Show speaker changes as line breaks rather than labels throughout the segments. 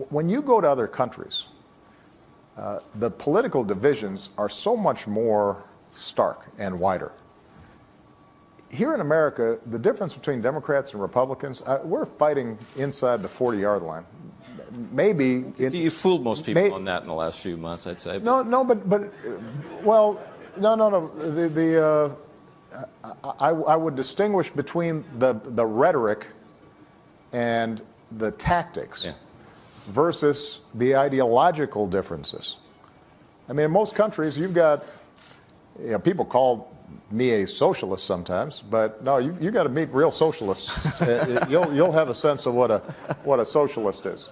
when you go to other countries, the political divisions are so much more stark and wider. Here in America, the difference between Democrats and Republicans, we're fighting inside the 40-yard line. Maybe
you fooled most people on that in the last few months, I'd say.
No, I would distinguish between the rhetoric and the tactics versus the ideological differences. I mean, in most countries, you've got, people call me a socialist sometimes, but no, you got to meet real socialists. You'll have a sense of what a socialist is.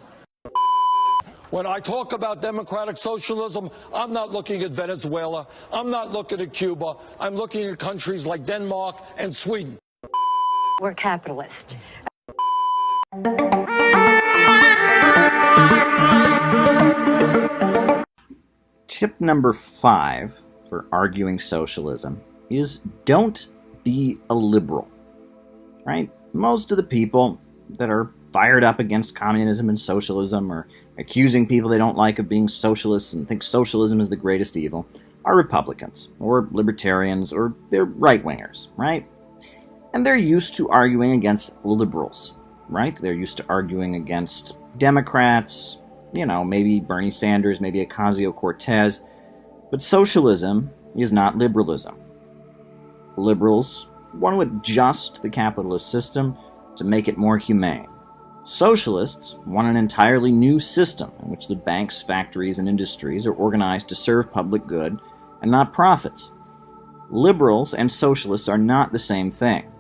When I talk about democratic socialism, I'm not looking at Venezuela. I'm not looking at Cuba. I'm looking at countries like Denmark and Sweden.
We're capitalist.
Tip number 5 for arguing socialism is don't be a liberal, right? Most of the people that are fired up against communism and socialism or accusing people they don't like of being socialists and think socialism is the greatest evil are Republicans or libertarians or they're right-wingers, right? And they're used to arguing against liberals, right? They're used to arguing against Democrats, maybe Bernie Sanders, maybe Ocasio-Cortez. But socialism is not liberalism. Liberals want to adjust the capitalist system to make it more humane. Socialists want an entirely new system in which the banks, factories, and industries are organized to serve public good and not profits. Liberals and socialists are not the same thing.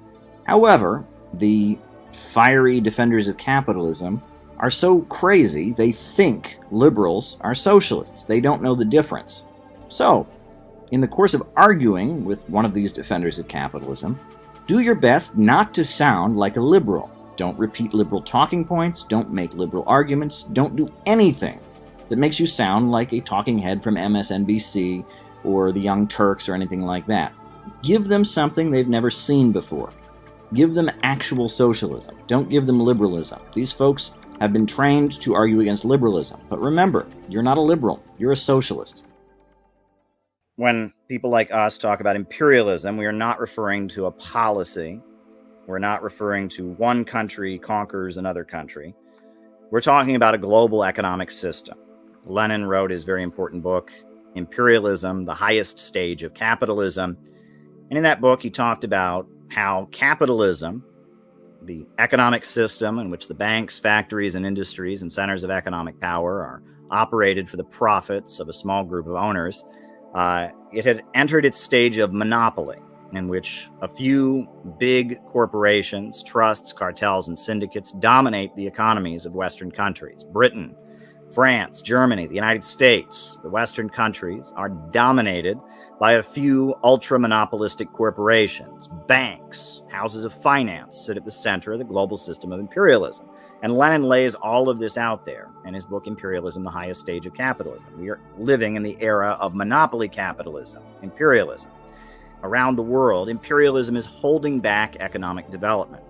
However, the fiery defenders of capitalism are so crazy they think liberals are socialists. They don't know the difference. So, in the course of arguing with one of these defenders of capitalism, do your best not to sound like a liberal. Don't repeat liberal talking points, don't make liberal arguments, don't do anything that makes you sound like a talking head from MSNBC or the Young Turks or anything like that. Give them something they've never seen before. Give them actual socialism. Don't give them liberalism. These folks have been trained to argue against liberalism. But remember, you're not a liberal, you're a socialist.
When people like us talk about imperialism, we are not referring to a policy. We're not referring to one country conquers another country. We're talking about a global economic system. Lenin wrote his very important book, Imperialism, the Highest Stage of Capitalism. And in that book, he talked about how capitalism, the economic system in which the banks, factories, and industries and centers of economic power are operated for the profits of a small group of owners, it had entered its stage of monopoly, in which a few big corporations, trusts, cartels, and syndicates dominate the economies of Western countries. Britain, France, Germany, the United States, the Western countries are dominated by a few ultra-monopolistic corporations. Banks, houses of finance sit at the center of the global system of imperialism. And Lenin lays all of this out there in his book, Imperialism, the Highest Stage of Capitalism. We are living in the era of monopoly capitalism, imperialism. Around the world, imperialism is holding back economic development.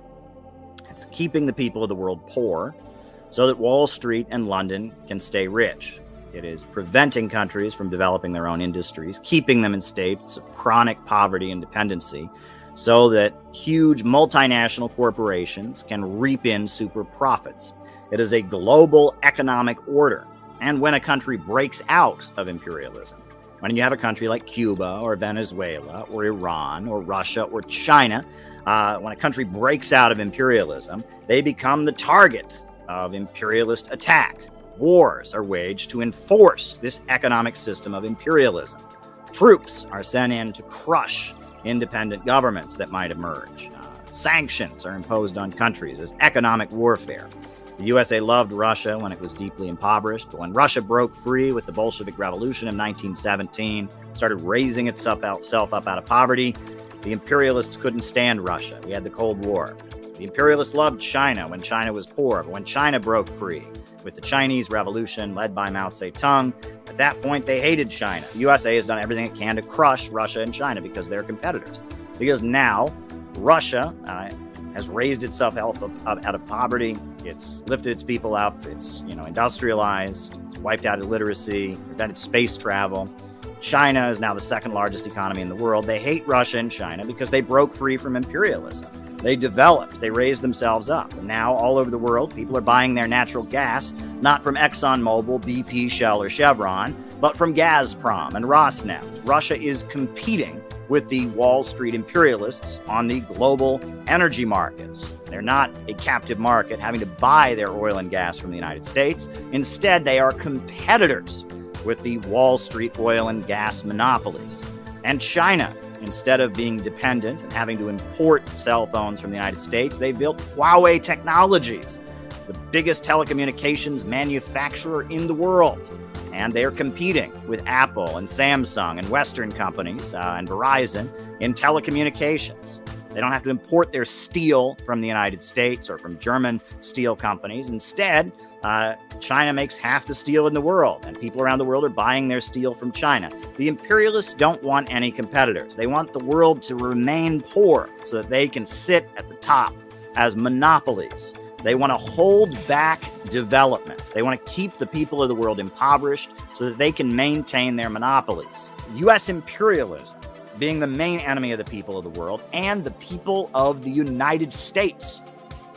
It's keeping the people of the world poor so that Wall Street and London can stay rich. It is preventing countries from developing their own industries, keeping them in states of chronic poverty and dependency, so that huge multinational corporations can reap in super profits. It is a global economic order. And when a country breaks out of imperialism, when you have a country like Cuba or Venezuela or Iran or Russia or China, when a country breaks out of imperialism, they become the target of imperialist attack. Wars are waged to enforce this economic system of imperialism. Troops are sent in to crush independent governments that might emerge. Sanctions are imposed on countries as economic warfare. The USA loved Russia when it was deeply impoverished, but when Russia broke free with the Bolshevik Revolution in 1917, started raising itself up out of poverty, the imperialists couldn't stand Russia. We had the Cold War. The imperialists loved China when China was poor, but when China broke free with the Chinese Revolution led by Mao Zedong, at that point they hated China. The USA has done everything it can to crush Russia and China because they're competitors. Because now Russia has raised itself out of poverty. It's lifted its people up. It's, industrialized. It's wiped out illiteracy, prevented space travel. China is now the second largest economy in the world. They hate Russia and China because they broke free from imperialism. They developed, they raised themselves up. And now all over the world, people are buying their natural gas, not from ExxonMobil, BP, Shell, or Chevron, but from Gazprom and Rosneft. Russia is competing with the Wall Street imperialists on the global energy markets. They're not a captive market having to buy their oil and gas from the United States. Instead, they are competitors with the Wall Street oil and gas monopolies. And China, instead of being dependent and having to import cell phones from the United States, they built Huawei Technologies, the biggest telecommunications manufacturer in the world. And they're competing with Apple and Samsung and Western companies and Verizon in telecommunications. They don't have to import their steel from the United States or from German steel companies. Instead, China makes half the steel in the world, and people around the world are buying their steel from China. The imperialists don't want any competitors. They want the world to remain poor so that they can sit at the top as monopolies. They want to hold back development. They want to keep the people of the world impoverished so that they can maintain their monopolies. U.S. imperialism being the main enemy of the people of the world and the people of the United States.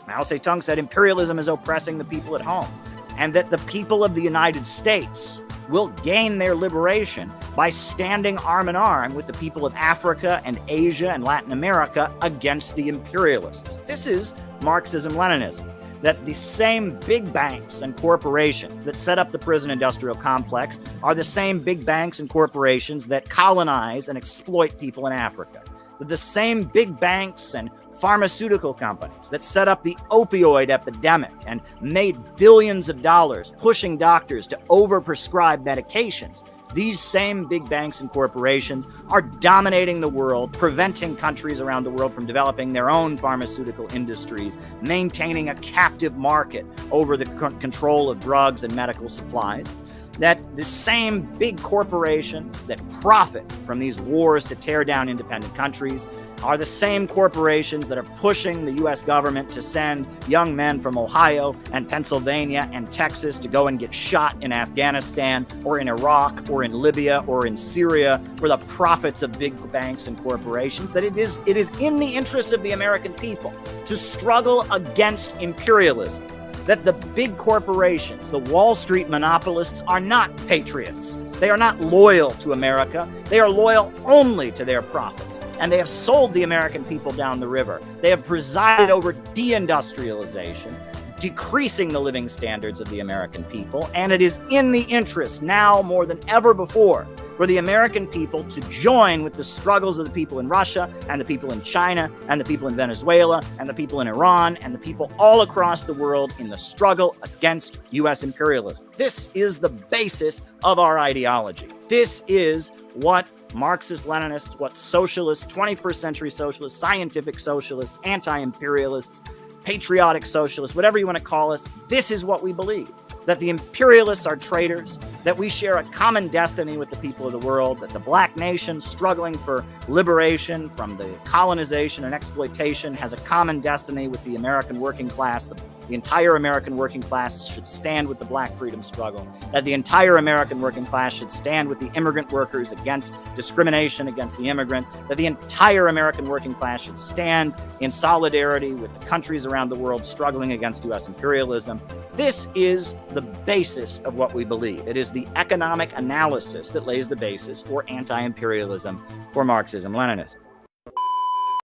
Mao Zedong said imperialism is oppressing the people at home, and that the people of the United States will gain their liberation by standing arm in arm with the people of Africa and Asia and Latin America against the imperialists. This is Marxism-Leninism. That the same big banks and corporations that set up the prison industrial complex are the same big banks and corporations that colonize and exploit people in Africa. That the same big banks and pharmaceutical companies that set up the opioid epidemic and made billions of dollars pushing doctors to overprescribe medications. These same big banks and corporations are dominating the world, preventing countries around the world from developing their own pharmaceutical industries, maintaining a captive market over the control of drugs and medical supplies. That the same big corporations that profit from these wars to tear down independent countries are the same corporations that are pushing the U.S. government to send young men from Ohio and Pennsylvania and Texas to go and get shot in Afghanistan or in Iraq or in Libya or in Syria for the profits of big banks and corporations. That it is in the interest of the American people to struggle against imperialism. That the big corporations, the Wall Street monopolists, are not patriots. They are not loyal to America. They are loyal only to their profits. And they have sold the American people down the river. They have presided over deindustrialization, decreasing the living standards of the American people. And it is in the interest now more than ever before for the American people to join with the struggles of the people in Russia and the people in China and the people in Venezuela and the people in Iran and the people all across the world in the struggle against U.S. imperialism. This is the basis of our ideology. This is what Marxist-Leninists, what socialists, 21st century socialists, scientific socialists, anti-imperialists, patriotic socialists, whatever you want to call us, this is what we believe. That the imperialists are traitors, that we share a common destiny with the people of the world, that the black nation struggling for liberation from the colonization and exploitation has a common destiny with the American working class. The entire American working class should stand with the black freedom struggle, that the entire American working class should stand with the immigrant workers against discrimination against the immigrant, that the entire American working class should stand in solidarity with the countries around the world struggling against U.S. imperialism. This is the basis of what we believe. It is the economic analysis that lays the basis for anti-imperialism, for Marxism-Leninism.